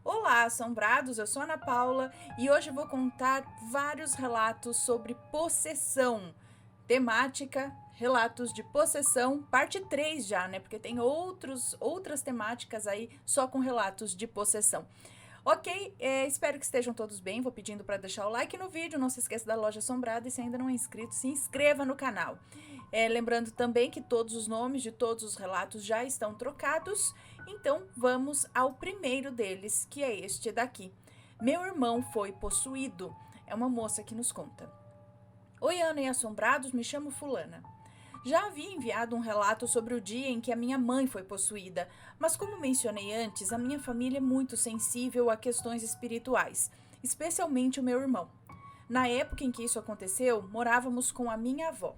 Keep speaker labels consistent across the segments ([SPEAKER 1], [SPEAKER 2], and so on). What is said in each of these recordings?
[SPEAKER 1] Olá, assombrados! Eu sou Ana Paula e hoje vou contar vários relatos sobre possessão. Temática, relatos de possessão, parte 3 já, né? Porque tem outras temáticas aí só com relatos de possessão. Ok, espero que estejam todos bem. Vou pedindo para deixar o like no vídeo. Não se esqueça da Loja Assombrada e se ainda não é inscrito, se inscreva no canal. Lembrando também que todos os nomes de todos os relatos já estão trocados. Então vamos ao primeiro deles, que é este daqui. Meu irmão foi possuído. É uma moça que nos conta. Oi, Ana e assombrados, me chamo Fulana. Já havia enviado um relato sobre o dia em que a minha mãe foi possuída, mas como mencionei antes, a minha família é muito sensível a questões espirituais, especialmente o meu irmão. Na época em que isso aconteceu, morávamos com a minha avó.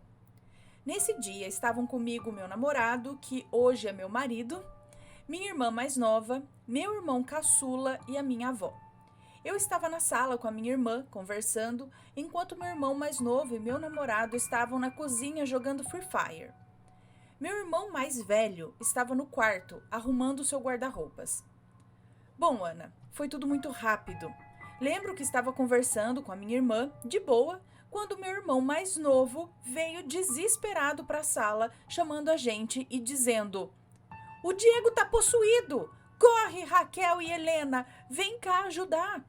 [SPEAKER 1] Nesse dia estavam comigo meu namorado, que hoje é meu marido, minha irmã mais nova, meu irmão caçula e a minha avó. Eu estava na sala com a minha irmã, conversando, enquanto meu irmão mais novo e meu namorado estavam na cozinha jogando Free Fire. Meu irmão mais velho estava no quarto, arrumando seu guarda-roupas. Bom, Ana, foi tudo muito rápido. Lembro que estava conversando com a minha irmã, de boa, quando meu irmão mais novo veio desesperado para a sala, chamando a gente e dizendo: "O Diego tá possuído! Corre, Raquel e Helena, vem cá ajudar!"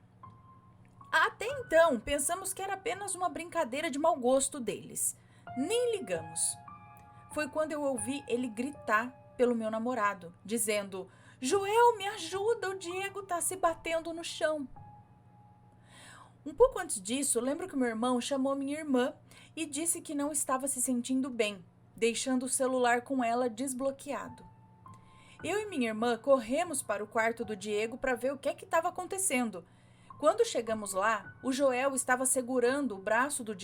[SPEAKER 1] Até então, pensamos que era apenas uma brincadeira de mau gosto deles. Nem ligamos. Foi quando eu ouvi ele gritar pelo meu namorado, dizendo: "Joel, me ajuda, o Diego tá se batendo no chão." Um pouco antes disso, lembro que meu irmão chamou minha irmã e disse que não estava se sentindo bem, deixando o celular com ela desbloqueado. Eu e minha irmã corremos para o quarto do Diego para ver o que estava acontecendo. Quando chegamos lá, o Joel estava segurando o braço do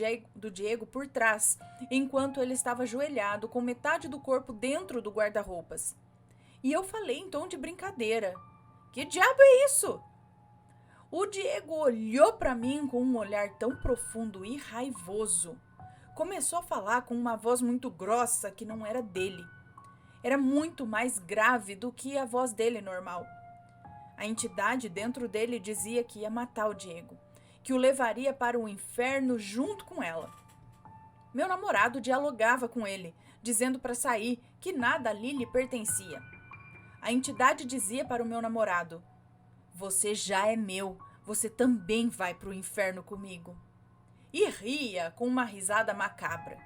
[SPEAKER 1] Diego por trás, enquanto ele estava ajoelhado com metade do corpo dentro do guarda-roupas. E eu falei em tom de brincadeira: "Que diabo é isso?" O Diego olhou para mim com um olhar tão profundo e raivoso. Começou a falar com uma voz muito grossa que não era dele. Era muito mais grave do que a voz dele normal. A entidade dentro dele dizia que ia matar o Diego, que o levaria para o inferno junto com ela. Meu namorado dialogava com ele, dizendo para sair, que nada ali lhe pertencia. A entidade dizia para o meu namorado: "Você já é meu, você também vai para o inferno comigo." E ria com uma risada macabra.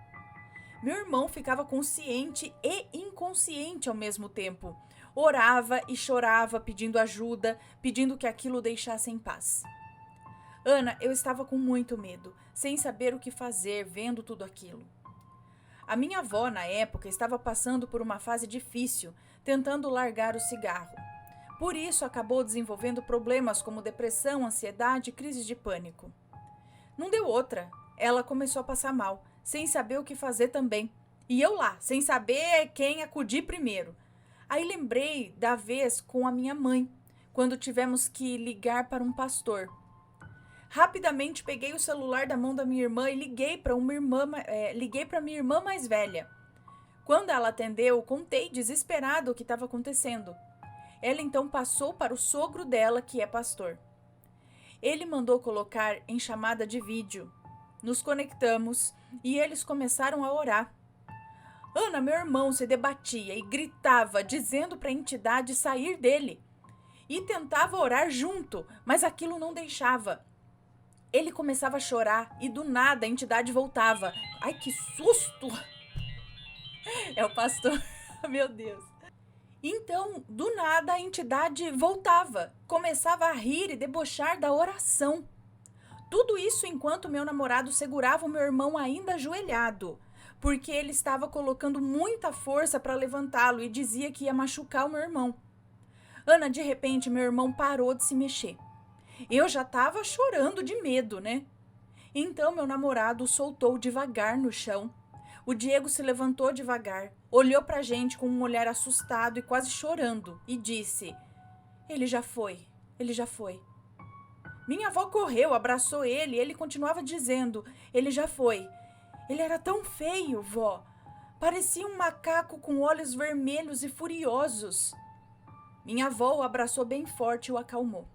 [SPEAKER 1] Meu irmão ficava consciente e inconsciente ao mesmo tempo. Orava e chorava pedindo ajuda, pedindo que aquilo o deixasse em paz. Ana, eu estava com muito medo, sem saber o que fazer vendo tudo aquilo. A minha avó, na época, estava passando por uma fase difícil, tentando largar o cigarro. Por isso, acabou desenvolvendo problemas como depressão, ansiedade e crises de pânico. Não deu outra. Ela começou a passar mal, sem saber o que fazer também. E eu lá, sem saber quem acudir primeiro. Aí lembrei da vez com a minha mãe, quando tivemos que ligar para um pastor. Rapidamente peguei o celular da mão da minha irmã e liguei para minha irmã mais velha. Quando ela atendeu, contei desesperado o que estava acontecendo. Ela então passou para o sogro dela, que é pastor. Ele mandou colocar em chamada de vídeo. Nos conectamos e eles começaram a orar. Ana, meu irmão, se debatia e gritava, dizendo para a entidade sair dele. E tentava orar junto, mas aquilo não deixava. Ele começava a chorar e do nada a entidade voltava. Ai, que susto! É o pastor. Meu Deus. Então, do nada a entidade voltava, começava a rir e debochar da oração. Tudo isso enquanto meu namorado segurava o meu irmão ainda ajoelhado, porque ele estava colocando muita força para levantá-lo e dizia que ia machucar o meu irmão. Ana, de repente, meu irmão parou de se mexer. Eu já estava chorando de medo, né? Então meu namorado o soltou devagar no chão. O Diego se levantou devagar, olhou pra gente com um olhar assustado e quase chorando e disse: ele já foi. Minha avó correu, abraçou ele e ele continuava dizendo: ele já foi. Ele era tão feio, vó. Parecia um macaco com olhos vermelhos e furiosos. Minha avó o abraçou bem forte e o acalmou.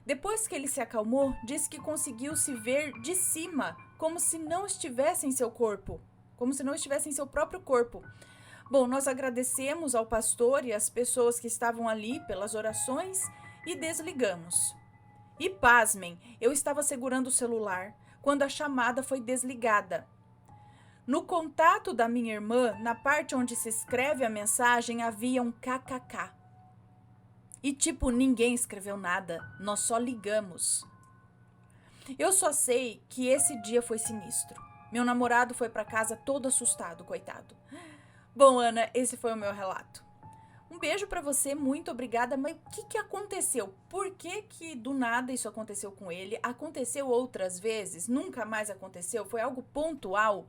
[SPEAKER 1] Depois que ele se acalmou, disse que conseguiu se ver de cima, como se não estivesse em seu corpo, como se não estivesse em seu próprio corpo. Bom, nós agradecemos ao pastor e às pessoas que estavam ali pelas orações e desligamos. E pasmem, eu estava segurando o celular quando a chamada foi desligada. No contato da minha irmã, na parte onde se escreve a mensagem, havia um kkk. E ninguém escreveu nada, nós só ligamos. Eu só sei que esse dia foi sinistro. Meu namorado foi para casa todo assustado, coitado. Bom, Ana, esse foi o meu relato. Um beijo para você, muito obrigada. Mas o que aconteceu? Por que do nada isso aconteceu com ele? Aconteceu outras vezes? Nunca mais aconteceu? Foi algo pontual?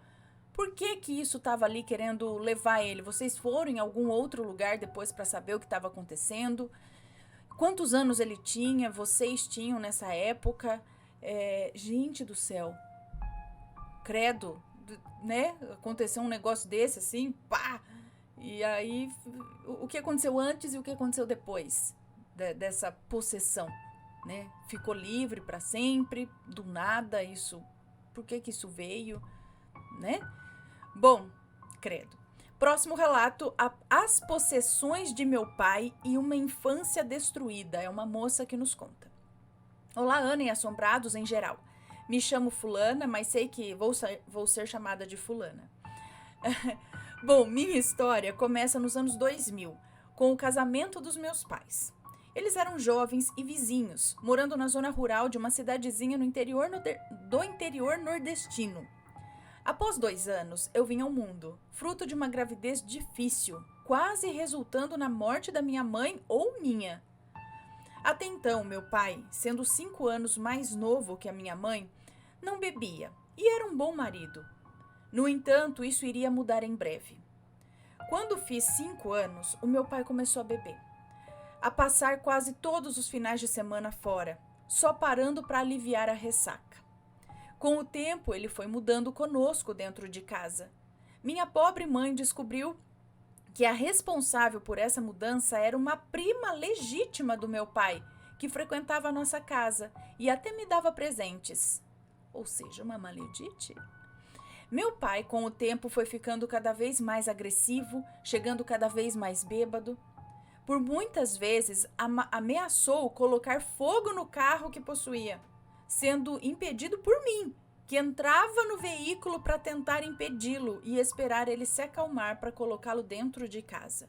[SPEAKER 1] Por que isso estava ali querendo levar ele? Vocês foram em algum outro lugar depois para saber o que estava acontecendo? Quantos anos ele tinha? Vocês tinham nessa época? Gente do céu. Credo, né? Aconteceu um negócio desse assim, pá! E aí, o que aconteceu antes e o que aconteceu depois dessa possessão, né? Ficou livre para sempre, do nada, isso... Por que isso veio, né? Bom, credo. Próximo relato, As Possessões de Meu Pai e uma Infância Destruída. É uma moça que nos conta. Olá, Ana e assombrados em geral. Me chamo fulana, mas sei que vou ser chamada de fulana. Bom, minha história começa nos anos 2000, com o casamento dos meus pais. Eles eram jovens e vizinhos, morando na zona rural de uma cidadezinha no interior do interior nordestino. Após 2 anos, eu vim ao mundo, fruto de uma gravidez difícil, quase resultando na morte da minha mãe ou minha. Até então, meu pai, sendo 5 anos mais novo que a minha mãe, não bebia e era um bom marido. No entanto, isso iria mudar em breve. Quando fiz 5 anos, o meu pai começou a beber, a passar quase todos os finais de semana fora, só parando para aliviar a ressaca. Com o tempo, ele foi mudando conosco dentro de casa. Minha pobre mãe descobriu que a responsável por essa mudança era uma prima legítima do meu pai, que frequentava a nossa casa e até me dava presentes. Ou seja, uma maledite? Meu pai, com o tempo, foi ficando cada vez mais agressivo, chegando cada vez mais bêbado. Por muitas vezes, ameaçou colocar fogo no carro que possuía, sendo impedido por mim, que entrava no veículo para tentar impedi-lo e esperar ele se acalmar para colocá-lo dentro de casa.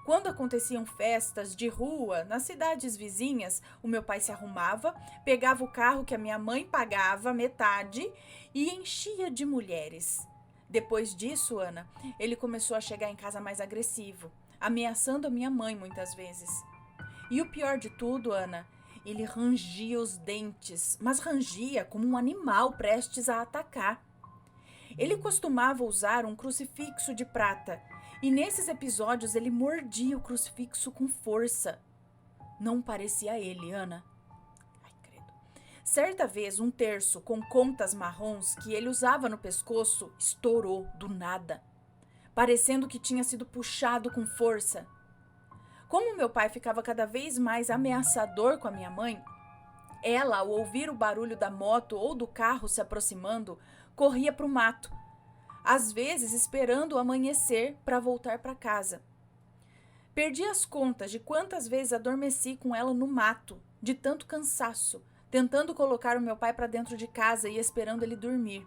[SPEAKER 1] Quando aconteciam festas de rua nas cidades vizinhas, o meu pai se arrumava, pegava o carro que a minha mãe pagava metade e enchia de mulheres. Depois disso, Ana, ele começou a chegar em casa mais agressivo, ameaçando a minha mãe muitas vezes. E o pior de tudo, Ana, ele rangia os dentes, mas rangia como um animal prestes a atacar. Ele costumava usar um crucifixo de prata, e nesses episódios ele mordia o crucifixo com força. Não parecia ele, Ana. Ai, credo. Certa vez, um terço com contas marrons que ele usava no pescoço estourou do nada, parecendo que tinha sido puxado com força. Como meu pai ficava cada vez mais ameaçador com a minha mãe, ela, ao ouvir o barulho da moto ou do carro se aproximando, corria para o mato, às vezes esperando o amanhecer para voltar para casa. Perdi as contas de quantas vezes adormeci com ela no mato, de tanto cansaço, tentando colocar o meu pai para dentro de casa e esperando ele dormir.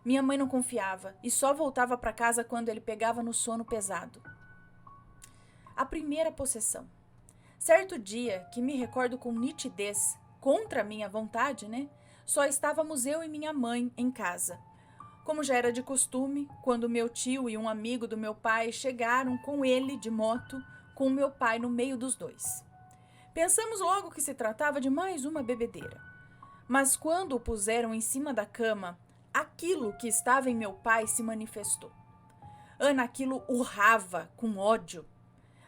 [SPEAKER 1] Minha mãe não confiava e só voltava para casa quando ele pegava no sono pesado. A primeira possessão. Certo dia, que me recordo com nitidez, contra a minha vontade, né? Só estávamos eu e minha mãe em casa. Como já era de costume, quando meu tio e um amigo do meu pai chegaram com ele de moto, com o meu pai no meio dos dois. Pensamos logo que se tratava de mais uma bebedeira. Mas quando o puseram em cima da cama, aquilo que estava em meu pai se manifestou. Ana, aquilo urrava com ódio.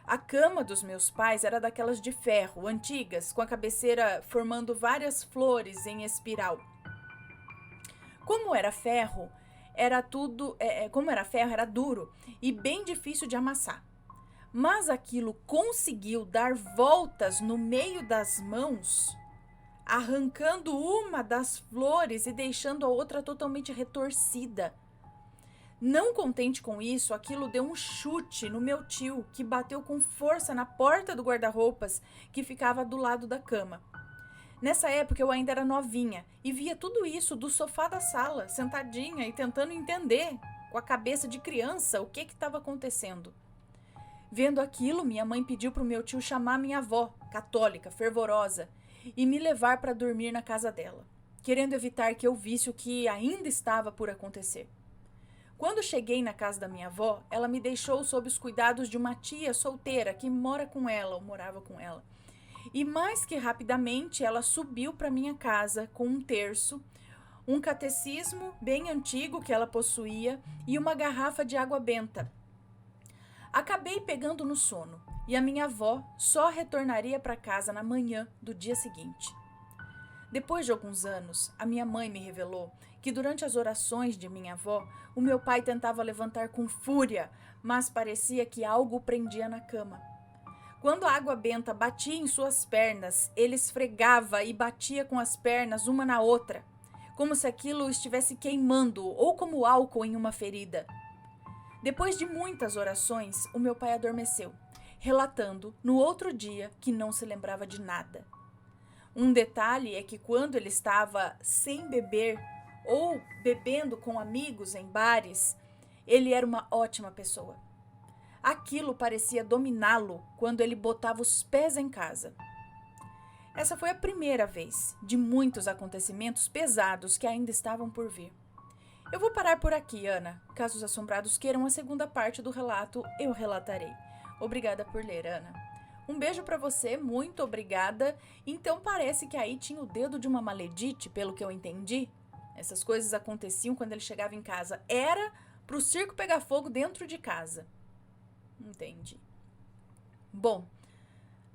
[SPEAKER 1] A cama dos meus pais era daquelas de ferro, antigas, com a cabeceira formando várias flores em espiral. Como era ferro, era duro e bem difícil de amassar. Mas aquilo conseguiu dar voltas no meio das mãos arrancando uma das flores e deixando a outra totalmente retorcida. Não contente com isso, aquilo deu um chute no meu tio, que bateu com força na porta do guarda-roupas que ficava do lado da cama. Nessa época eu ainda era novinha e via tudo isso do sofá da sala, sentadinha e tentando entender, com a cabeça de criança, o que estava acontecendo. Vendo aquilo, minha mãe pediu para o meu tio chamar minha avó, católica, fervorosa, e me levar para dormir na casa dela, querendo evitar que eu visse o que ainda estava por acontecer. Quando cheguei na casa da minha avó, ela me deixou sob os cuidados de uma tia solteira que mora com ela, ou morava com ela. E mais que rapidamente, ela subiu para minha casa com um terço, um catecismo bem antigo que ela possuía e uma garrafa de água benta. Acabei pegando no sono e a minha avó só retornaria para casa na manhã do dia seguinte. Depois de alguns anos, a minha mãe me revelou que durante as orações de minha avó, o meu pai tentava levantar com fúria, mas parecia que algo o prendia na cama. Quando a água benta batia em suas pernas, ele esfregava e batia com as pernas uma na outra, como se aquilo estivesse queimando ou como álcool em uma ferida. Depois de muitas orações, o meu pai adormeceu, relatando no outro dia que não se lembrava de nada. Um detalhe é que quando ele estava sem beber ou bebendo com amigos em bares, ele era uma ótima pessoa. Aquilo parecia dominá-lo quando ele botava os pés em casa. Essa foi a primeira vez de muitos acontecimentos pesados que ainda estavam por vir. Eu vou parar por aqui, Ana. Caso os assombrados queiram a segunda parte do relato, eu relatarei. Obrigada por ler, Ana. Um beijo pra você, muito obrigada. Então parece que aí tinha o dedo de uma maledite, pelo que eu entendi. Essas coisas aconteciam quando ele chegava em casa. Era pro circo pegar fogo dentro de casa. Entendi. Bom,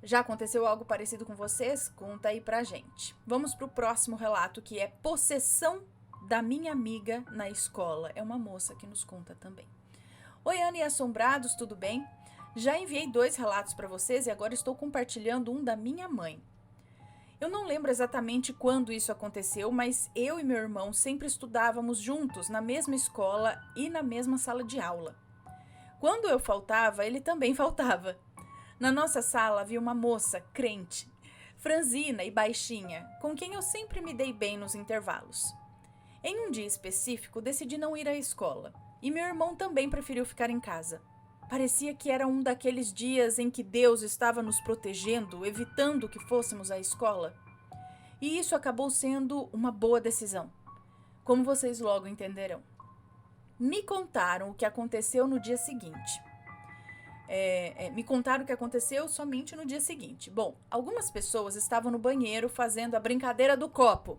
[SPEAKER 1] já aconteceu algo parecido com vocês? Conta aí pra gente. Vamos pro próximo relato, que é possessão da minha amiga na escola. É uma moça que nos conta também. Oi, Ana e assombrados, tudo bem? Já enviei 2 relatos para vocês e agora estou compartilhando um da minha mãe. Eu não lembro exatamente quando isso aconteceu, mas eu e meu irmão sempre estudávamos juntos na mesma escola e na mesma sala de aula. Quando eu faltava, ele também faltava. Na nossa sala havia uma moça crente, franzina e baixinha, com quem eu sempre me dei bem nos intervalos. Em um dia específico, decidi não ir à escola, e meu irmão também preferiu ficar em casa. Parecia que era um daqueles dias em que Deus estava nos protegendo, evitando que fôssemos à escola. E isso acabou sendo uma boa decisão, como vocês logo entenderão. Me contaram o que aconteceu no dia seguinte. Me contaram o que aconteceu somente no dia seguinte. Bom, algumas pessoas estavam no banheiro fazendo a brincadeira do copo,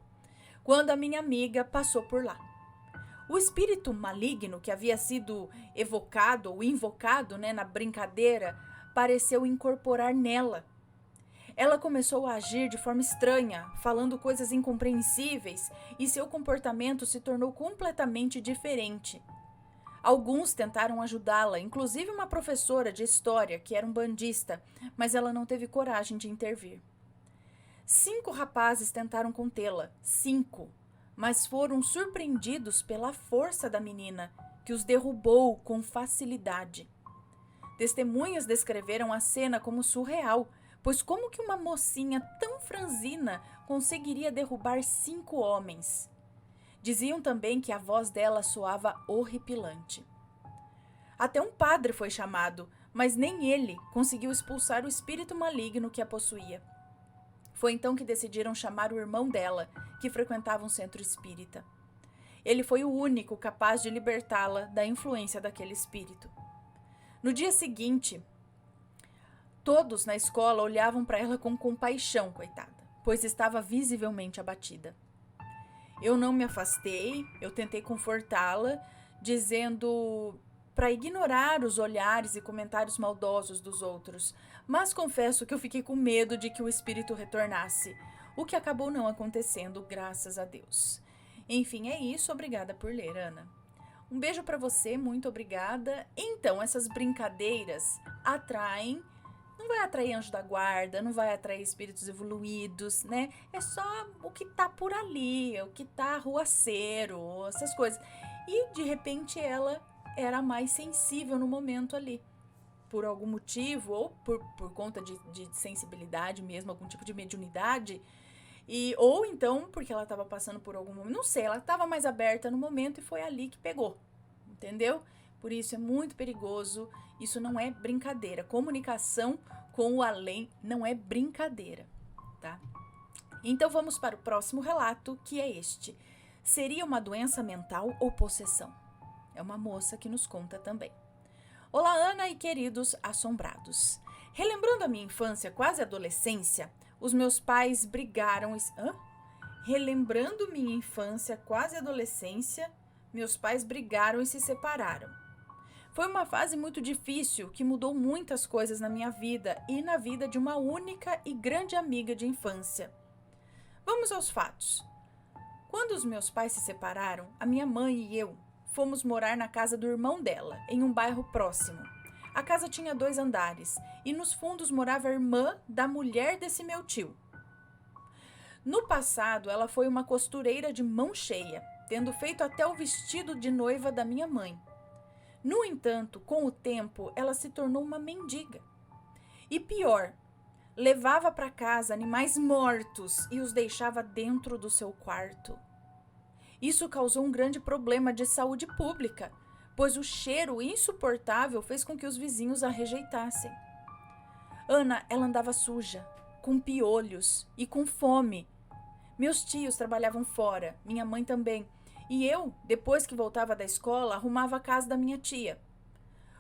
[SPEAKER 1] quando a minha amiga passou por lá. O espírito maligno que havia sido evocado ou invocado, na brincadeira pareceu incorporar nela. Ela começou a agir de forma estranha, falando coisas incompreensíveis, e seu comportamento se tornou completamente diferente. Alguns tentaram ajudá-la, inclusive uma professora de história que era um bandista, mas ela não teve coragem de intervir. 5 rapazes tentaram contê-la, 5, mas foram surpreendidos pela força da menina, que os derrubou com facilidade. Testemunhas descreveram a cena como surreal, pois como que uma mocinha tão franzina conseguiria derrubar 5 homens? Diziam também que a voz dela soava horripilante. Até um padre foi chamado, mas nem ele conseguiu expulsar o espírito maligno que a possuía. Foi então que decidiram chamar o irmão dela, que frequentava um centro espírita. Ele foi o único capaz de libertá-la da influência daquele espírito. No dia seguinte, todos na escola olhavam para ela com compaixão, coitada, pois estava visivelmente abatida. Eu não me afastei, eu tentei confortá-la, dizendo para ignorar os olhares e comentários maldosos dos outros, mas confesso que eu fiquei com medo de que o espírito retornasse, o que acabou não acontecendo, graças a Deus. Enfim, é isso, obrigada por ler, Ana. Um beijo para você, muito obrigada. Então, essas brincadeiras atraem Não vai atrair anjo da guarda, não vai atrair espíritos evoluídos, né? É só o que tá por ali, o que tá arruaceiro, essas coisas. E, de repente, ela era mais sensível no momento ali. Por algum motivo, ou por conta de sensibilidade mesmo, algum tipo de mediunidade, ou então porque ela estava passando por algum momento, não sei, ela estava mais aberta no momento e foi ali que pegou, entendeu? Por isso é muito perigoso, isso não é brincadeira. Comunicação com o além não é brincadeira, tá? Então vamos para o próximo relato, que é este. Seria uma doença mental ou possessão? É uma moça que nos conta também. Olá, Ana e queridos assombrados. Relembrando a minha infância, quase adolescência, os meus pais brigaram... Relembrando minha infância, quase adolescência, meus pais brigaram e se separaram. Foi uma fase muito difícil que mudou muitas coisas na minha vida e na vida de uma única e grande amiga de infância. Vamos aos fatos. Quando os meus pais se separaram, a minha mãe e eu fomos morar na casa do irmão dela, em um bairro próximo. A casa tinha 2 andares e nos fundos morava a irmã da mulher desse meu tio. No passado, ela foi uma costureira de mão cheia, tendo feito até o vestido de noiva da minha mãe. No entanto, com o tempo, ela se tornou uma mendiga. E pior, levava para casa animais mortos e os deixava dentro do seu quarto. Isso causou um grande problema de saúde pública, pois o cheiro insuportável fez com que os vizinhos a rejeitassem. Ana, ela andava suja, com piolhos e com fome. Meus tios trabalhavam fora, minha mãe também, e eu, depois que voltava da escola, arrumava a casa da minha tia.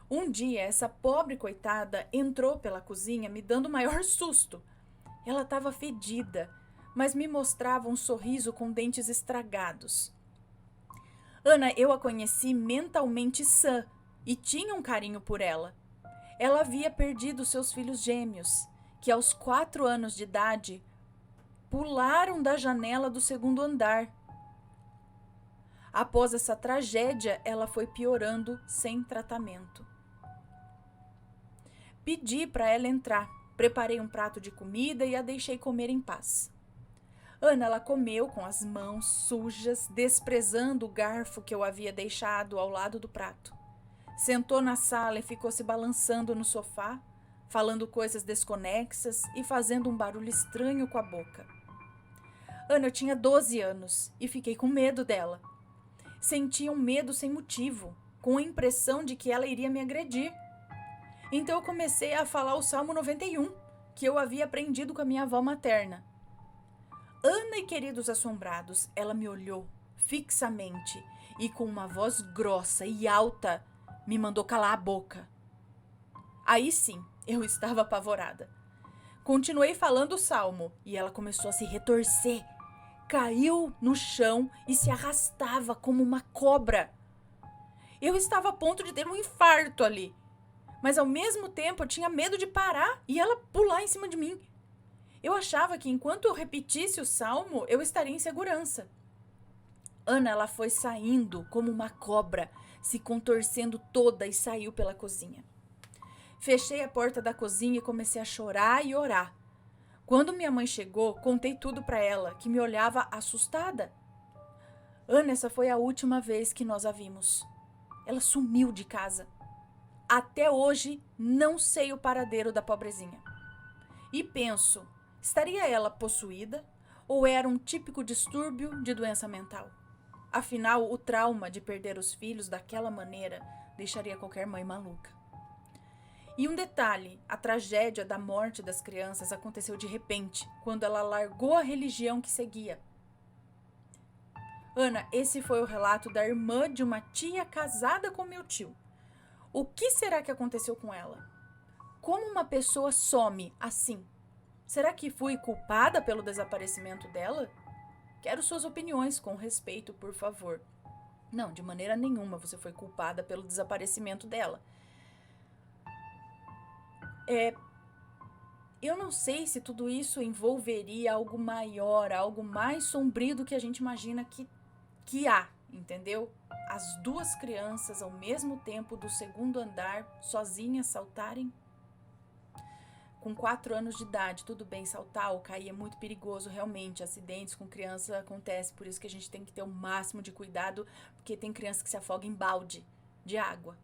[SPEAKER 1] Um dia, essa pobre coitada entrou pela cozinha me dando o maior susto. Ela estava fedida, mas me mostrava um sorriso com dentes estragados. Ana, eu a conheci mentalmente sã e tinha um carinho por ela. Ela havia perdido seus filhos gêmeos, que aos 4 anos de idade pularam da janela do 2º andar. Após essa tragédia, ela foi piorando sem tratamento. Pedi para ela entrar, preparei um prato de comida e a deixei comer em paz. Ana, ela comeu com as mãos sujas, desprezando o garfo que eu havia deixado ao lado do prato. Sentou na sala e ficou se balançando no sofá, falando coisas desconexas e fazendo um barulho estranho com a boca. Ana, eu tinha 12 anos e fiquei com medo dela. Sentia um medo sem motivo, com a impressão de que ela iria me agredir. Então eu comecei a falar o Salmo 91, que eu havia aprendido com a minha avó materna. Ana e queridos assombrados, ela me olhou fixamente e com uma voz grossa e alta me mandou calar a boca. Aí sim, eu estava apavorada. Continuei falando o salmo e ela começou a se retorcer. Caiu no chão e se arrastava como uma cobra. Eu estava a ponto de ter um infarto ali, mas ao mesmo tempo eu tinha medo de parar e ela pular em cima de mim. Eu achava que enquanto eu repetisse o salmo, eu estaria em segurança. Ana, ela foi saindo como uma cobra, se contorcendo toda e saiu pela cozinha. Fechei a porta da cozinha e comecei a chorar e orar. Quando minha mãe chegou, contei tudo para ela, que me olhava assustada. Ana, essa foi a última vez que nós a vimos. Ela sumiu de casa. Até hoje, não sei o paradeiro da pobrezinha. E penso, estaria ela possuída ou era um típico distúrbio de doença mental? Afinal, o trauma de perder os filhos daquela maneira deixaria qualquer mãe maluca. E um detalhe, a tragédia da morte das crianças aconteceu de repente, quando ela largou a religião que seguia. Ana, esse foi o relato da irmã de uma tia casada com meu tio. O que será que aconteceu com ela? Como uma pessoa some assim? Será que fui culpada pelo desaparecimento dela? Quero suas opiniões com respeito, por favor. Não, de maneira nenhuma você foi culpada pelo desaparecimento dela. Eu não sei se tudo isso envolveria algo maior, algo mais sombrio do que a gente imagina que há, entendeu? As 2 crianças ao mesmo tempo do 2º andar, sozinhas, saltarem. com 4 anos de idade, tudo bem, saltar ou cair é muito perigoso, realmente. Acidentes com criança acontecem, por isso que a gente tem que ter o máximo de cuidado, porque tem criança que se afoga em balde de água.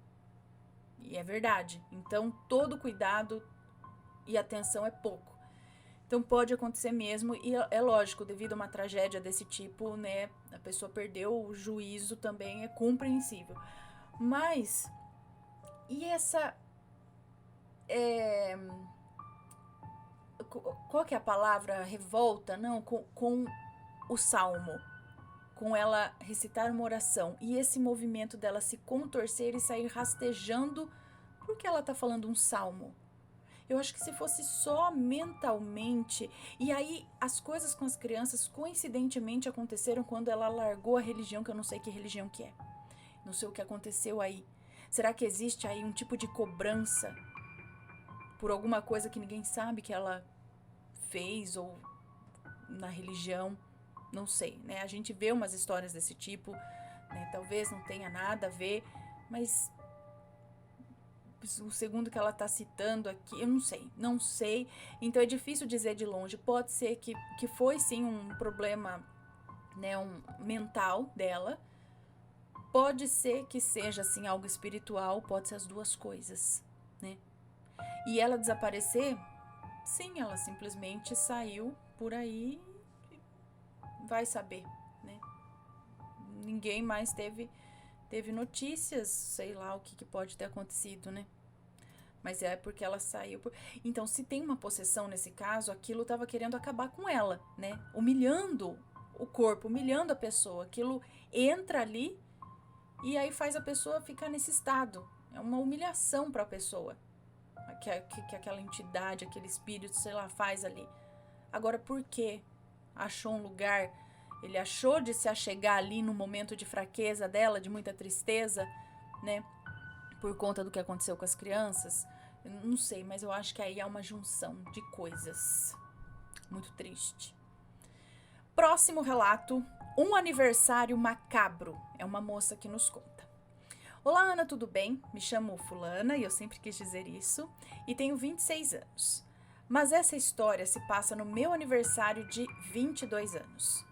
[SPEAKER 1] E é verdade. Então, todo cuidado e atenção é pouco. Então, pode acontecer mesmo, e é lógico, devido a uma tragédia desse tipo, né, a pessoa perdeu o juízo também, é compreensível. Mas, e essa... qual que é a palavra? Revolta? Não, com o salmo. Com ela recitar uma oração. E esse movimento dela se contorcer e sair rastejando, porque ela tá falando um salmo. Eu acho que se fosse só mentalmente... E aí, as coisas com as crianças, coincidentemente, aconteceram quando ela largou a religião, que eu não sei que religião que é. Não sei o que aconteceu aí. Será que existe aí um tipo de cobrança por alguma coisa que ninguém sabe que ela fez ou na religião? Não sei, né? A gente vê umas histórias desse tipo, né? Talvez não tenha nada a ver, mas o segundo que ela tá citando aqui, eu não sei. Então é difícil dizer de longe. Pode ser que foi sim um problema, né, mental dela. Pode ser que seja assim algo espiritual, pode ser as duas coisas, né? E ela desaparecer, sim, ela simplesmente saiu por aí, vai saber, né? Ninguém mais teve notícias, sei lá o que pode ter acontecido, né? Mas é porque ela saiu. Então, se tem uma possessão nesse caso, aquilo estava querendo acabar com ela, né? Humilhando o corpo, humilhando a pessoa. Aquilo entra ali e aí faz a pessoa ficar nesse estado. É uma humilhação para a pessoa. Que aquela entidade, aquele espírito, sei lá, faz ali. Agora, por quê? Achou um lugar... Ele achou de se achegar ali no momento de fraqueza dela, de muita tristeza, né? Por conta do que aconteceu com as crianças. Eu não sei, mas eu acho que aí há uma junção de coisas. Muito triste. Próximo relato. Um aniversário macabro. É uma moça que nos conta. Olá, Ana, tudo bem? Me chamo Fulana e eu sempre quis dizer isso. E tenho 26 anos. Mas essa história se passa no meu aniversário de 22 anos.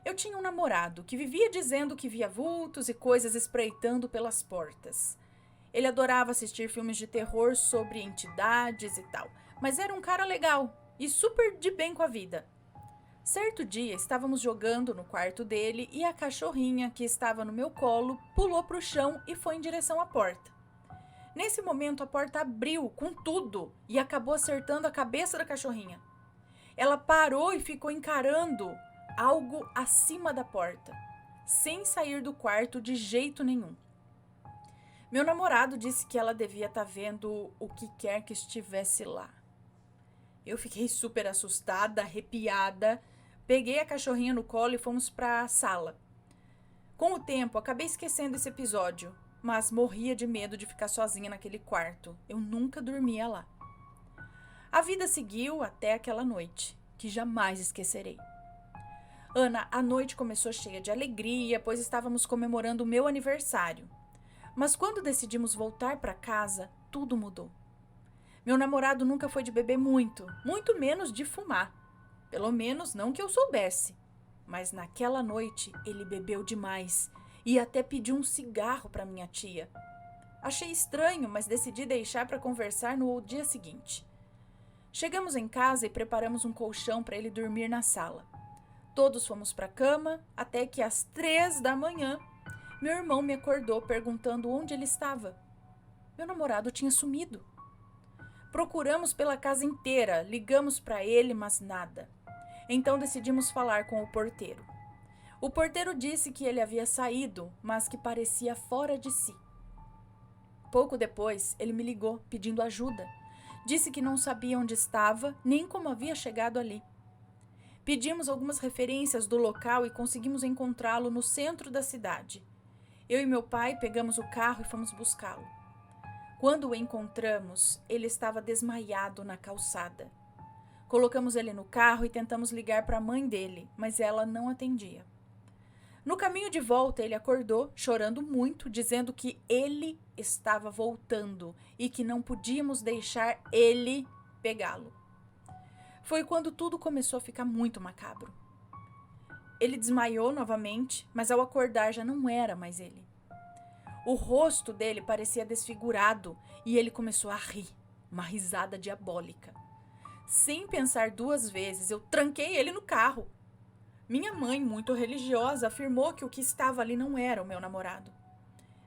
[SPEAKER 1] Eu tinha um namorado que vivia dizendo que via vultos e coisas espreitando pelas portas. Ele adorava assistir filmes de terror sobre entidades e tal, mas era um cara legal e super de bem com a vida. Certo dia, estávamos jogando no quarto dele e a cachorrinha, que estava no meu colo, pulou para o chão e foi em direção à porta. Nesse momento, a porta abriu com tudo e acabou acertando a cabeça da cachorrinha. Ela parou e ficou encarando algo acima da porta, sem sair do quarto de jeito nenhum. Meu namorado disse que ela devia estar vendo o que quer que estivesse lá. Eu fiquei super assustada, arrepiada, peguei a cachorrinha no colo e fomos para a sala. Com o tempo, acabei esquecendo esse episódio, mas morria de medo de ficar sozinha naquele quarto. Eu nunca dormia lá. A vida seguiu até aquela noite, que jamais esquecerei. Ana, a noite começou cheia de alegria, pois estávamos comemorando o meu aniversário. Mas quando decidimos voltar para casa, tudo mudou. Meu namorado nunca foi de beber muito menos de fumar. Pelo menos não que eu soubesse. Mas naquela noite ele bebeu demais e até pediu um cigarro para minha tia. Achei estranho, mas decidi deixar para conversar no dia seguinte. Chegamos em casa e preparamos um colchão para ele dormir na sala. Todos fomos para a cama, até que às 3 da manhã, meu irmão me acordou perguntando onde ele estava. Meu namorado tinha sumido. Procuramos pela casa inteira, ligamos para ele, mas nada. Então decidimos falar com o porteiro. O porteiro disse que ele havia saído, mas que parecia fora de si. Pouco depois, ele me ligou pedindo ajuda. Disse que não sabia onde estava, nem como havia chegado ali. Pedimos algumas referências do local e conseguimos encontrá-lo no centro da cidade. Eu e meu pai pegamos o carro e fomos buscá-lo. Quando o encontramos, ele estava desmaiado na calçada. Colocamos ele no carro e tentamos ligar para a mãe dele, mas ela não atendia. No caminho de volta, ele acordou, chorando muito, dizendo que ele estava voltando e que não podíamos deixar ele pegá-lo. Foi quando tudo começou a ficar muito macabro. Ele desmaiou novamente, mas ao acordar já não era mais ele. O rosto dele parecia desfigurado e ele começou a rir, uma risada diabólica. Sem pensar duas vezes, eu tranquei ele no carro. Minha mãe, muito religiosa, afirmou que o que estava ali não era o meu namorado.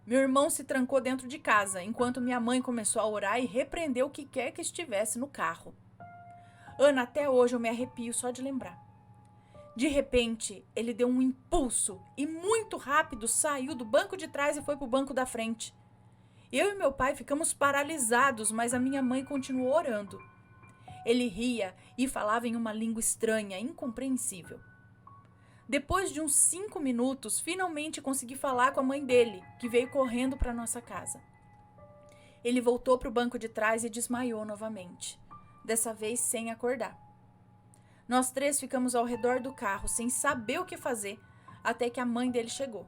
[SPEAKER 1] Meu irmão se trancou dentro de casa, enquanto minha mãe começou a orar e repreendeu o que quer que estivesse no carro. Ana, até hoje eu me arrepio só de lembrar. De repente, ele deu um impulso e muito rápido saiu do banco de trás e foi para o banco da frente. Eu e meu pai ficamos paralisados, mas a minha mãe continuou orando. Ele ria e falava em uma língua estranha, incompreensível. Depois de uns 5 minutos, finalmente consegui falar com a mãe dele, que veio correndo para nossa casa. Ele voltou para o banco de trás e desmaiou novamente, dessa vez sem acordar. Nós 3 ficamos ao redor do carro, sem saber o que fazer, até que a mãe dele chegou.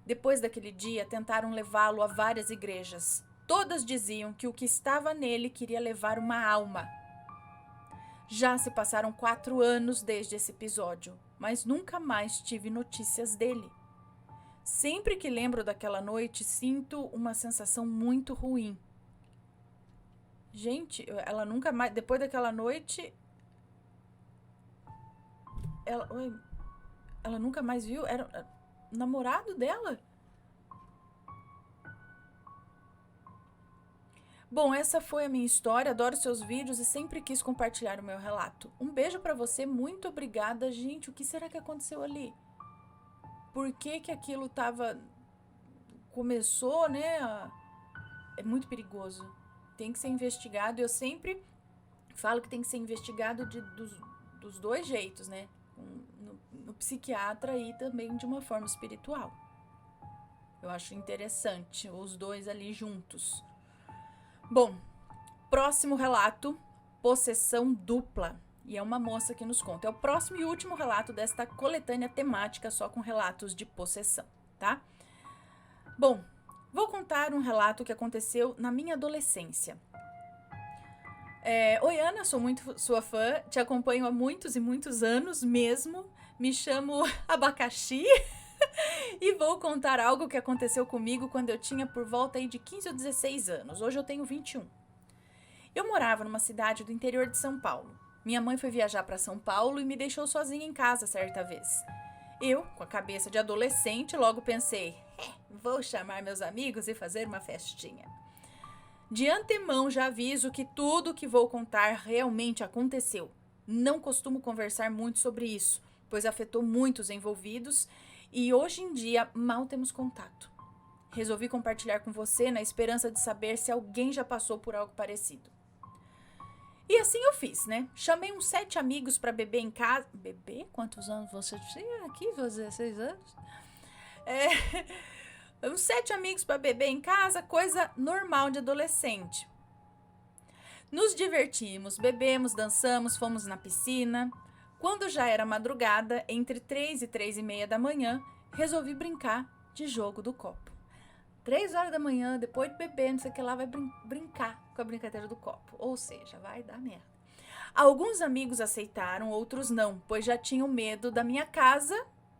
[SPEAKER 1] Depois daquele dia, tentaram levá-lo a várias igrejas. Todas diziam que o que estava nele queria levar uma alma. Já se passaram 4 anos desde esse episódio, mas nunca mais tive notícias dele. Sempre que lembro daquela noite, sinto uma sensação muito ruim. Gente, ela nunca mais... Depois daquela noite... Ela nunca mais viu? Era o namorado dela? Bom, essa foi a minha história. Adoro seus vídeos e sempre quis compartilhar o meu relato. Um beijo pra você. Muito obrigada. Gente, o que será que aconteceu ali? Por que que aquilo começou, né? É muito perigoso. Tem que ser investigado. Eu sempre falo que tem que ser investigado dos 2 jeitos, né? No psiquiatra e também de uma forma espiritual. Eu acho interessante os 2 ali juntos. Bom, próximo relato, possessão dupla. E é uma moça que nos conta. É o próximo e último relato desta coletânea temática só com relatos de possessão, tá? Bom, vou contar um relato que aconteceu na minha adolescência. Oi, Ana, sou muito sua fã, te acompanho há muitos e muitos anos mesmo. Me chamo Abacaxi e vou contar algo que aconteceu comigo quando eu tinha por volta aí de 15 ou 16 anos. Hoje eu tenho 21. Eu morava numa cidade do interior de São Paulo. Minha mãe foi viajar para São Paulo e me deixou sozinha em casa certa vez. Eu, com a cabeça de adolescente, logo pensei, vou chamar meus amigos e fazer uma festinha. De antemão já aviso que tudo que vou contar realmente aconteceu. Não costumo conversar muito sobre isso, pois afetou muitos envolvidos e hoje em dia mal temos contato. Resolvi compartilhar com você na esperança de saber se alguém já passou por algo parecido. E assim eu fiz, né? Chamei uns 7 amigos para beber em casa. Beber? Quantos anos você tinha aqui? 16 anos? Uns 7 amigos para beber em casa, coisa normal de adolescente. Nos divertimos, bebemos, dançamos, fomos na piscina. Quando já era madrugada, entre 3 e 3:30 da manhã, resolvi brincar de jogo do copo. 3 horas da manhã, depois de beber, não sei o que lá, vai brincar com a brincadeira do copo. Ou seja, vai dar merda. Alguns amigos aceitaram, outros não, pois já tinham medo da minha casa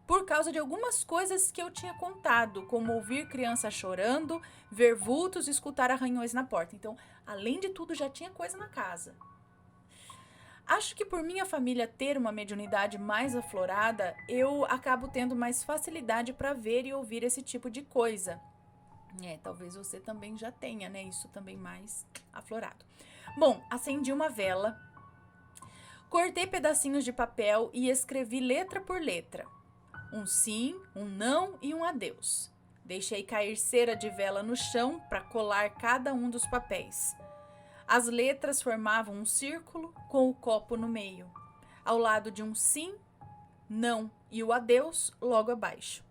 [SPEAKER 1] por causa de algumas coisas que eu tinha contado, como ouvir criança chorando, ver vultos e escutar arranhões na porta. Então, além de tudo, já tinha coisa na casa. Acho que por minha família ter uma mediunidade mais aflorada, eu acabo tendo mais facilidade para ver e ouvir esse tipo de coisa. Talvez você também já tenha, né? Isso também mais aflorado. Bom, acendi uma vela, cortei pedacinhos de papel e escrevi letra por letra. Um sim, um não e um adeus. Deixei cair cera de vela no chão para colar cada um dos papéis. As letras formavam um círculo com o copo no meio, ao lado de um sim, não e o adeus logo abaixo.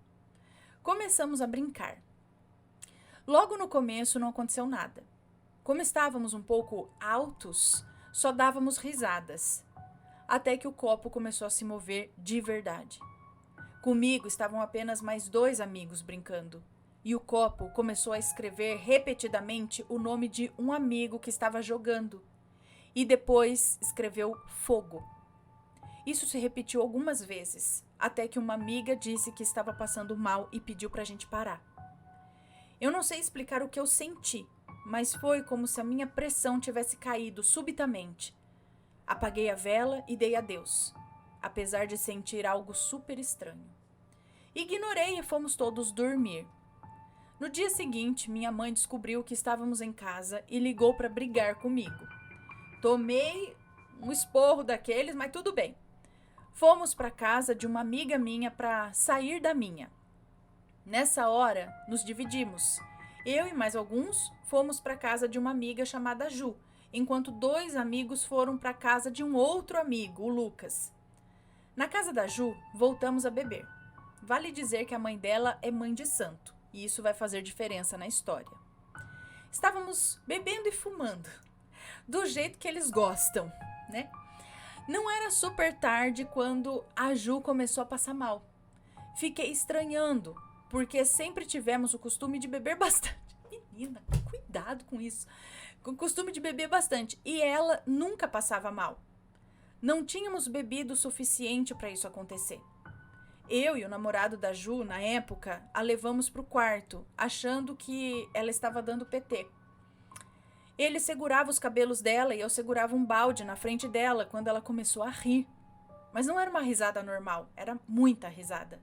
[SPEAKER 1] Começamos a brincar. Logo no começo não aconteceu nada. Como estávamos um pouco altos, só dávamos risadas, até que o copo começou a se mover de verdade. Comigo estavam apenas mais 2 amigos brincando, e o copo começou a escrever repetidamente o nome de um amigo que estava jogando. e depois escreveu fogo. Isso se repetiu algumas vezes, até que uma amiga disse que estava passando mal e pediu pra gente parar. Eu não sei explicar o que eu senti, mas foi como se a minha pressão tivesse caído subitamente. Apaguei a vela e dei adeus, apesar de sentir algo super estranho. Ignorei e fomos todos dormir. No dia seguinte, minha mãe descobriu que estávamos em casa e ligou para brigar comigo. Tomei um esporro daqueles, mas tudo bem. Fomos para casa de uma amiga minha para sair da minha. Nessa hora, nos dividimos. Eu e mais alguns fomos para casa de uma amiga chamada Ju, enquanto 2 amigos foram para casa de um outro amigo, o Lucas. Na casa da Ju, voltamos a beber. Vale dizer que a mãe dela é mãe de santo, e isso vai fazer diferença na história. Estávamos bebendo e fumando, do jeito que eles gostam, né? Não era super tarde quando a Ju começou a passar mal. Fiquei estranhando, porque sempre tivemos o costume de beber bastante. Menina, cuidado com isso. Com o costume de beber bastante. E ela nunca passava mal. Não tínhamos bebido o suficiente para isso acontecer. Eu e o namorado da Ju, na época, a levamos para o quarto, achando que ela estava dando PT. Ele segurava os cabelos dela e eu segurava um balde na frente dela quando ela começou a rir. Mas não era uma risada normal, era muita risada.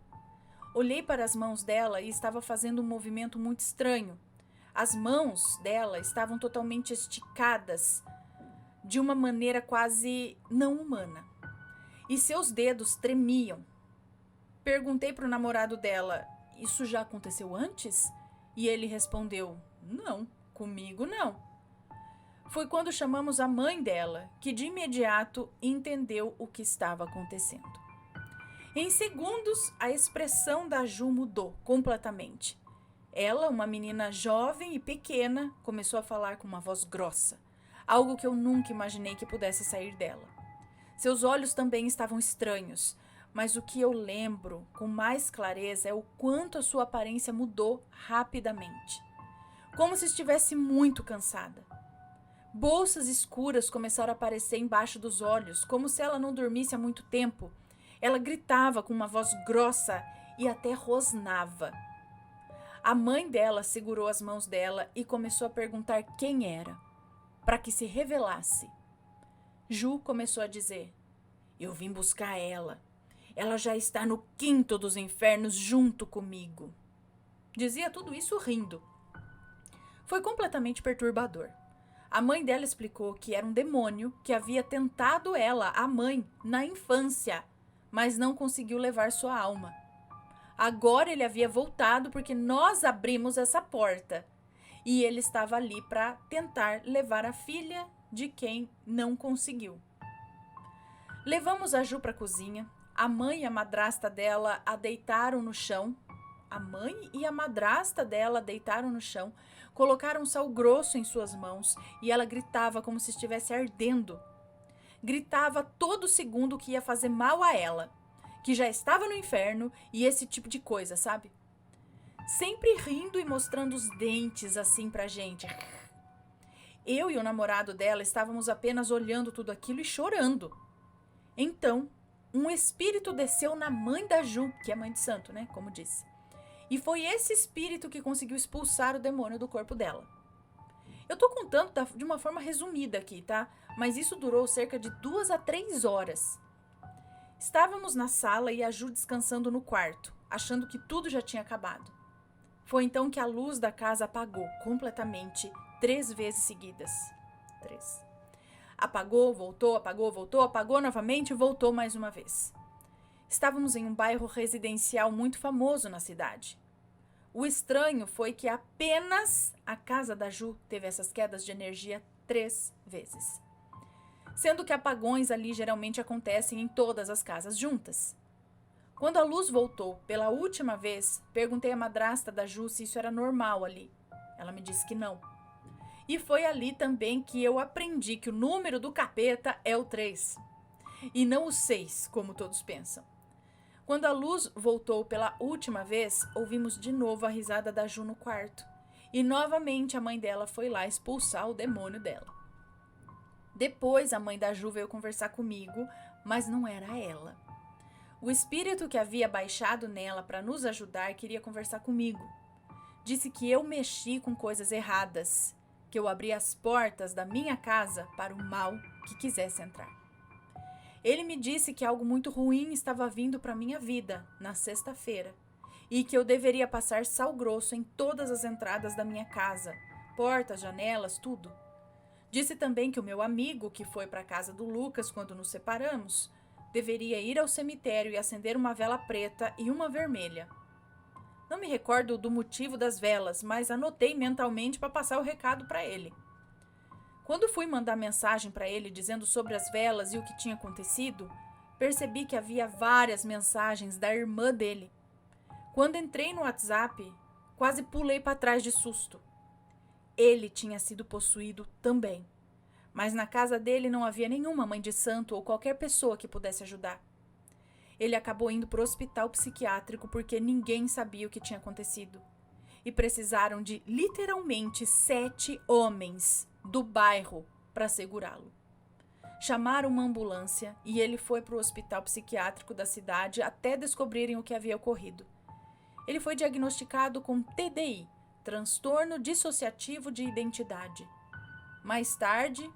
[SPEAKER 1] Olhei para as mãos dela e estava fazendo um movimento muito estranho. As mãos dela estavam totalmente esticadas, de uma maneira quase não humana. E seus dedos tremiam. Perguntei para o namorado dela, isso já aconteceu antes? E ele respondeu, não, comigo não. Foi quando chamamos a mãe dela, que de imediato entendeu o que estava acontecendo. Em segundos, a expressão da Ju mudou completamente. Ela, uma menina jovem e pequena, começou a falar com uma voz grossa, algo que eu nunca imaginei que pudesse sair dela. Seus olhos também estavam estranhos, mas o que eu lembro com mais clareza é o quanto a sua aparência mudou rapidamente. Como se estivesse muito cansada. Bolsas escuras começaram a aparecer embaixo dos olhos, como se ela não dormisse há muito tempo. Ela gritava com uma voz grossa e até rosnava. A mãe dela segurou as mãos dela e começou a perguntar quem era, para que se revelasse. Ju começou a dizer, eu vim buscar ela. Ela já está no 5º dos infernos junto comigo. Dizia tudo isso rindo. Foi completamente perturbador. A mãe dela explicou que era um demônio que havia tentado ela, a mãe, na infância, mas não conseguiu levar sua alma. Agora ele havia voltado porque nós abrimos essa porta. E ele estava ali para tentar levar a filha de quem não conseguiu. Levamos a Ju para a cozinha. A mãe e a madrasta dela a deitaram no chão. A mãe e a madrasta dela a deitaram no chão, colocaram sal grosso em suas mãos e ela gritava como se estivesse ardendo. Gritava todo segundo que ia fazer mal a ela, que já estava no inferno e esse tipo de coisa, sabe? Sempre rindo e mostrando os dentes assim pra gente. Eu e o namorado dela estávamos apenas olhando tudo aquilo e chorando. Então, um espírito desceu na mãe da Ju, que é mãe de santo, né? Como disse. E foi esse espírito que conseguiu expulsar o demônio do corpo dela. Eu tô contando de uma forma resumida aqui, tá? Mas isso durou cerca de 2 a 3 horas. Estávamos na sala e a Ju descansando no quarto, achando que tudo já tinha acabado. Foi então que a luz da casa apagou completamente 3 vezes seguidas. 3. Apagou, voltou, apagou novamente e voltou mais uma vez. Estávamos em um bairro residencial muito famoso na cidade. O estranho foi que apenas a casa da Ju teve essas quedas de energia 3 vezes. Sendo que apagões ali geralmente acontecem em todas as casas juntas. Quando a luz voltou pela última vez, perguntei à madrasta da Ju se isso era normal ali. Ela me disse que não. E foi ali também que eu aprendi que o número do capeta é o 3. E não o 6, como todos pensam. Quando a luz voltou pela última vez, ouvimos de novo a risada da Ju no quarto. E novamente a mãe dela foi lá expulsar o demônio dela. Depois a mãe da Ju veio conversar comigo, mas não era ela. O espírito que havia baixado nela para nos ajudar queria conversar comigo. Disse que eu mexi com coisas erradas, que eu abri as portas da minha casa para o mal que quisesse entrar. Ele me disse que algo muito ruim estava vindo para minha vida na sexta-feira e que eu deveria passar sal grosso em todas as entradas da minha casa, portas, janelas, tudo. Disse também que o meu amigo, que foi para a casa do Lucas quando nos separamos, deveria ir ao cemitério e acender uma vela preta e uma vermelha. Não me recordo do motivo das velas, mas anotei mentalmente para passar o recado para ele. Quando fui mandar mensagem para ele dizendo sobre as velas e o que tinha acontecido, percebi que havia várias mensagens da irmã dele. Quando entrei no WhatsApp, quase pulei para trás de susto. Ele tinha sido possuído também, mas na casa dele não havia nenhuma mãe de santo ou qualquer pessoa que pudesse ajudar. Ele acabou indo para o hospital psiquiátrico porque ninguém sabia o que tinha acontecido. E precisaram de literalmente 7 homens do bairro para segurá-lo. Chamaram uma ambulância e ele foi para o hospital psiquiátrico da cidade até descobrirem o que havia ocorrido. Ele foi diagnosticado com TDI, transtorno dissociativo de identidade. Mais tarde,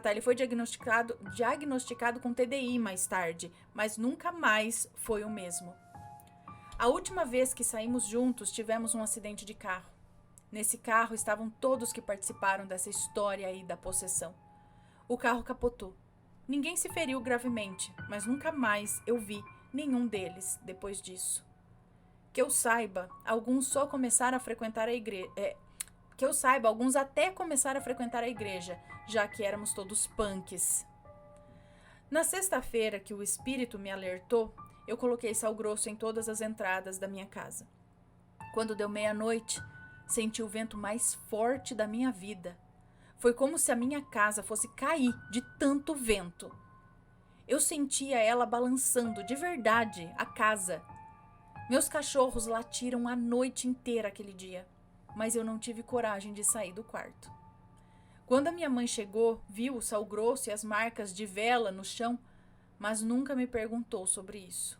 [SPEAKER 1] ele foi diagnosticado com TDI mais tarde, mas nunca mais foi o mesmo. A última vez que saímos juntos, tivemos um acidente de carro. Nesse carro estavam todos que participaram dessa história aí da possessão. O carro capotou. Ninguém se feriu gravemente, mas nunca mais eu vi nenhum deles depois disso. Que eu saiba, alguns até começaram a frequentar a igreja, já que éramos todos punks. Na sexta-feira que o espírito me alertou, eu coloquei sal grosso em todas as entradas da minha casa. Quando deu meia-noite, senti o vento mais forte da minha vida. Foi como se a minha casa fosse cair de tanto vento. Eu sentia ela balançando de verdade a casa. Meus cachorros latiram a noite inteira aquele dia, mas eu não tive coragem de sair do quarto. Quando a minha mãe chegou, viu o sal grosso e as marcas de vela no chão, mas nunca me perguntou sobre isso.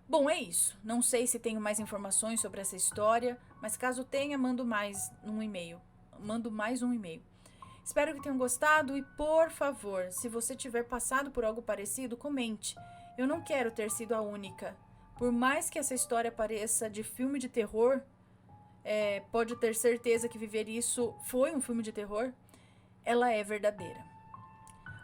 [SPEAKER 1] Bom, é isso. Não sei se tenho mais informações sobre essa história, mas caso tenha, mando mais um e-mail. Espero que tenham gostado e, por favor, se você tiver passado por algo parecido, comente. Eu não quero ter sido a única. Por mais que essa história pareça de filme de terror, pode ter certeza que viver isso foi um filme de terror, ela é verdadeira.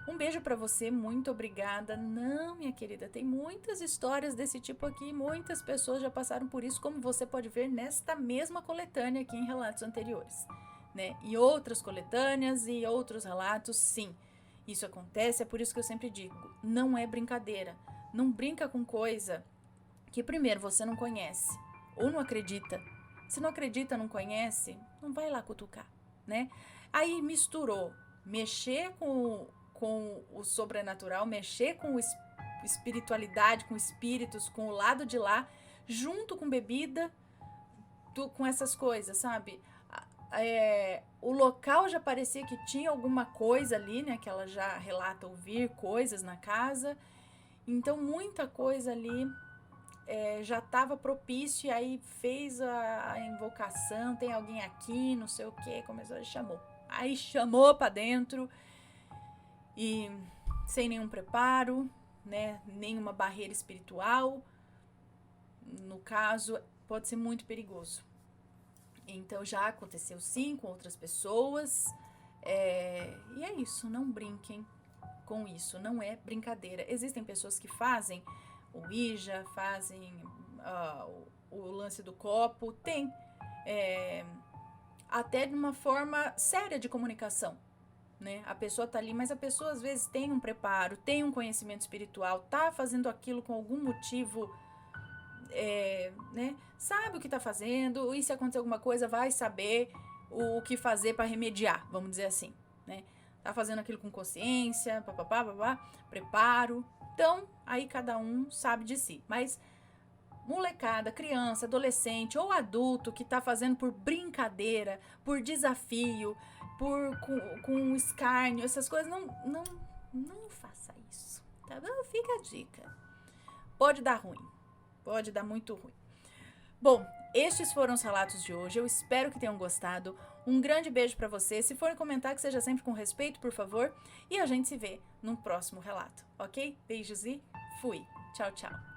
[SPEAKER 1] Um beijo pra você, muito obrigada. Não, minha querida, tem muitas histórias desse tipo aqui, muitas pessoas já passaram por isso, como você pode ver nesta mesma coletânea aqui em relatos anteriores, né? E outras coletâneas e outros relatos, sim. Isso acontece, é por isso que eu sempre digo, não é brincadeira. Não brinca com coisa que primeiro você não conhece ou não acredita. Se não acredita, não conhece, não vai lá cutucar, né? Aí misturou mexer com o sobrenatural, mexer com espiritualidade, com espíritos, com o lado de lá, junto com bebida, com essas coisas, sabe? O local já parecia que tinha alguma coisa ali, né? Que ela já relata ouvir coisas na casa. Então, muita coisa ali já estava propício, e aí fez a invocação, tem alguém aqui, não sei o que, começou a chamar. Aí chamou para dentro e sem nenhum preparo, né, nenhuma barreira espiritual. No caso, pode ser muito perigoso. Então já aconteceu sim com outras pessoas. E é isso, não brinquem com isso, não é brincadeira. Existem pessoas que fazem o Ouija, fazem o lance do copo, tem até de uma forma séria de comunicação, né? A pessoa tá ali, mas a pessoa às vezes tem um preparo, tem um conhecimento espiritual, tá fazendo aquilo com algum motivo, né? Sabe o que tá fazendo, e se acontecer alguma coisa vai saber o que fazer para remediar, vamos dizer assim, né? Tá fazendo aquilo com consciência, preparo. Então, aí cada um sabe de si. Mas molecada, criança, adolescente ou adulto que tá fazendo por brincadeira, por desafio, com escárnio, essas coisas, não faça isso, tá bom? Fica a dica. Pode dar ruim, pode dar muito ruim. Bom, estes foram os relatos de hoje, eu espero que tenham gostado. Um grande beijo pra você, se for comentar que seja sempre com respeito, por favor, e a gente se vê no próximo relato, ok? Beijos e fui! Tchau, tchau!